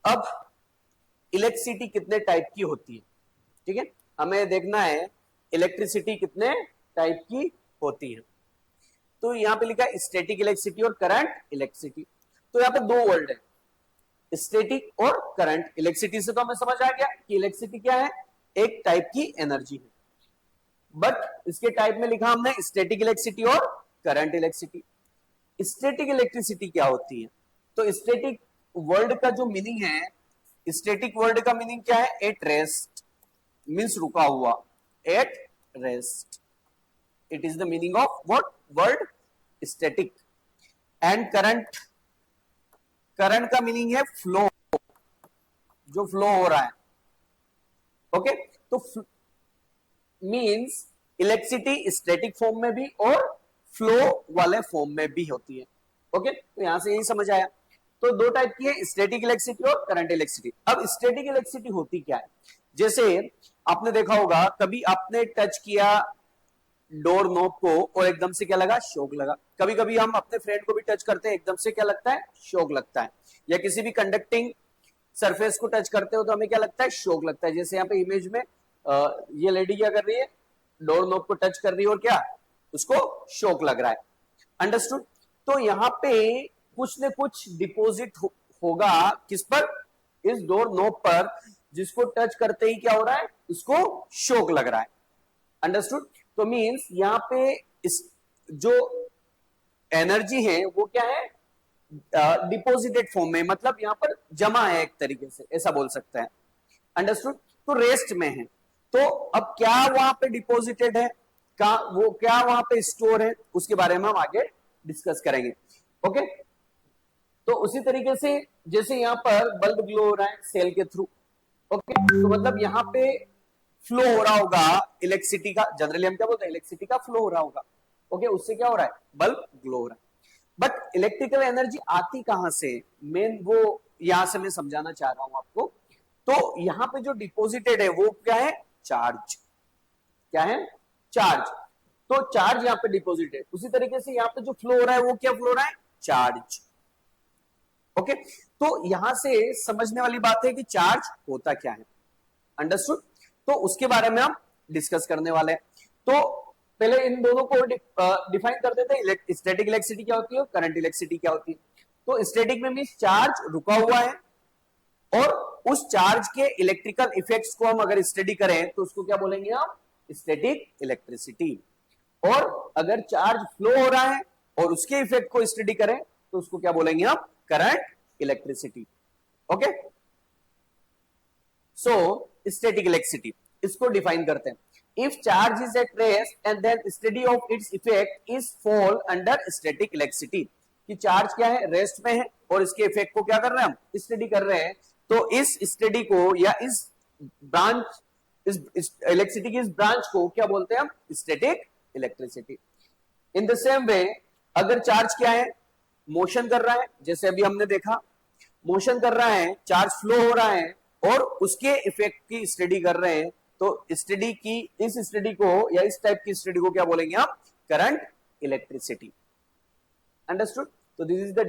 अब इलेक्ट्रिसिटी कितने टाइप की होती है, ठीक है, हमें देखना है इलेक्ट्रिसिटी कितने टाइप की होती है। तो यहां पे लिखा है स्टैटिक इलेक्ट्रिसिटी और करंट इलेक्ट्रिसिटी। तो यहां पे दो वर्ड है, स्टैटिक और करंट। इलेक्ट्रिसिटी से तो हमें समझ आ गया कि इलेक्ट्रिसिटी क्या है, एक टाइप की एनर्जी है, बट इसके टाइप में लिखा हमने स्टैटिक इलेक्ट्रिसिटी और करंट इलेक्ट्रिसिटी। स्टैटिक इलेक्ट्रिसिटी क्या होती है, तो स्टैटिक वर्ड का जो मीनिंग है, स्टैटिक वर्ड का मीनिंग क्या है, एट रेस्ट, मीन्स रुका हुआ, at rest, it is the meaning of what word static. And current, current का मीनिंग है फ्लो, जो फ्लो हो रहा है, ओके। तो मीन्स इलेक्ट्रिसिटी स्टैटिक फॉर्म में भी और फ्लो वाले फॉर्म में भी होती है, ओके। तो यहां से यही समझ आया। तो दो टाइप की है, स्टैटिक इलेक्ट्रिसिटी और करंट इलेक्ट्रिसिटी। अब स्टैटिक इलेक्ट्रिसिटी होती क्या है, जैसे आपने देखा होगा कभी आपने टच किया डोर नॉब को और एकदम से क्या लगा, शॉक लगा। कभी कभी हम अपने फ्रेंड को भी टच करते हैं, एकदम से क्या लगता है, शॉक लगता है। या किसी भी कंडक्टिंग सरफेस को टच करते हो तो हमें क्या लगता है, शॉक लगता है। जैसे यहाँ पे इमेज में ये लेडी क्या कर रही है, डोर नॉब को टच कर रही है और क्या, उसको शॉक लग रहा है। अंडरस्टूड। तो यहाँ पे कुछ न कुछ डिपॉजिट होगा किस पर, इस डोर नॉब पर, जिसको टच करते ही क्या हो रहा है, उसको शॉक लग रहा है। अंडरस्टूड। तो मींस यहाँ पे इस जो एनर्जी है वो क्या है, डिपॉजिटेड फॉर्म में, मतलब यहां पर जमा है एक तरीके से, ऐसा बोल सकते हैं। अंडरस्टूड। तो रेस्ट में है, तो अब क्या वहां पे डिपॉजिटेड है, का वो क्या वहां पे स्टोर है, उसके बारे में हम आगे डिस्कस करेंगे, ओके। तो उसी तरीके से जैसे यहां पर बल्ब ग्लो हो रहा है सेल के थ्रू, ओके, तो मतलब यहां पे फ्लो हो रहा होगा इलेक्ट्रिसिटी का, जनरली हम क्या बोलते हैं, इलेक्ट्रिसिटी का फ्लो हो रहा होगा, ओके। उससे क्या हो रहा है, बल्ब ग्लो हो रहा है। बट इलेक्ट्रिकल एनर्जी आती कहां से, मेन वो यहां से मैं समझाना चाह रहा हूं आपको। तो यहां पे जो डिपॉजिटेड है वो क्या है, चार्ज, क्या है, चार्ज। तो चार्ज यहां पे डिपॉजिटेड, उसी तरीके से यहां पे जो फ्लो हो रहा है वो क्या फ्लो हो रहा है, चार्ज, ओके। तो यहां से समझने वाली बात है कि चार्ज होता क्या है, अंडरस्टूड। तो उसके बारे में हम डिस्कस करने वाले हैं। तो पहले इन दोनों को डिफाइन कर देते हैं, स्टैटिक इलेक्ट्रिसिटी क्या होती है, करंट इलेक्ट्रिसिटी क्या होती है। तो स्टैटिक में मींस चार्ज रुका हुआ है और उस चार्ज के इलेक्ट्रिकल इफेक्ट्स को हम अगर स्टडी करें तो उसको क्या बोलेंगे हम, स्टैटिक इलेक्ट्रिसिटी। और अगर चार्ज फ्लो हो रहा है और उसके इफेक्ट को स्टडी करें तो उसको क्या बोलेंगे हम, current electricity, okay. So static electricity, इसको डिफाइन करते हैं। If charge is at rest and then study of its effect is fall under static electricity, कि चार्ज क्या है, रेस्ट में है और इसके इफेक्ट को क्या कर रहे हैं, हम स्टडी कर रहे हैं। तो इस स्टडी को या इस ब्रांच, इस इलेक्ट्रिसिटी की इस ब्रांच को क्या बोलते हैं हम, static electricity. In the same way अगर चार्ज क्या है, मोशन कर रहा है, जैसे अभी हमने देखा मोशन कर रहा है, चार्ज फ्लो हो रहा है और उसके इफेक्ट की स्टडी कर रहे हैं, तो स्टडी की, इस स्टडी को या इस टाइप की स्टडी को क्या बोलेंगे हम, करंट इलेक्ट्रिसिटी। अंडरस्टूड। तो दिस इज द